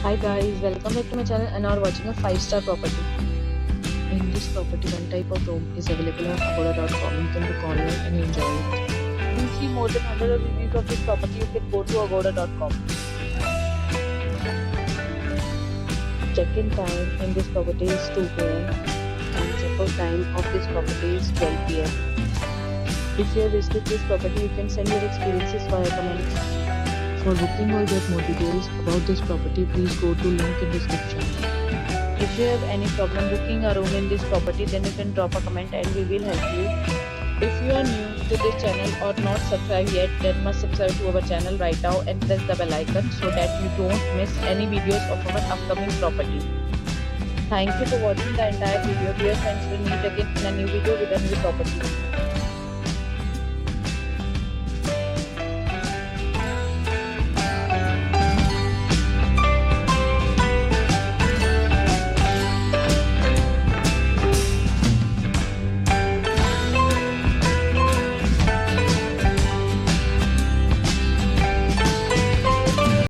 Hi guys, welcome back to my channel and are watching a 5-star property. In this property, one type of room is available on agoda.com. You can book online and enjoy it. To see more than 100 reviews of this property, you can go to agoda.com. Check-in time in this property is 2 p.m. and check-out time of this property is 12 p.m. If you have visited this property, you can send your experiences via comments. For booking or get more details about this property, please go to link in description. If you have any problem booking a room in this property, then you can drop a comment and we will help you. If you are new to this channel or not subscribed yet, then must subscribe to our channel right now and press the bell icon so that you don't miss any videos of our upcoming property. Thank you for watching the entire video. Dear friends, will meet again in a new video with a new property.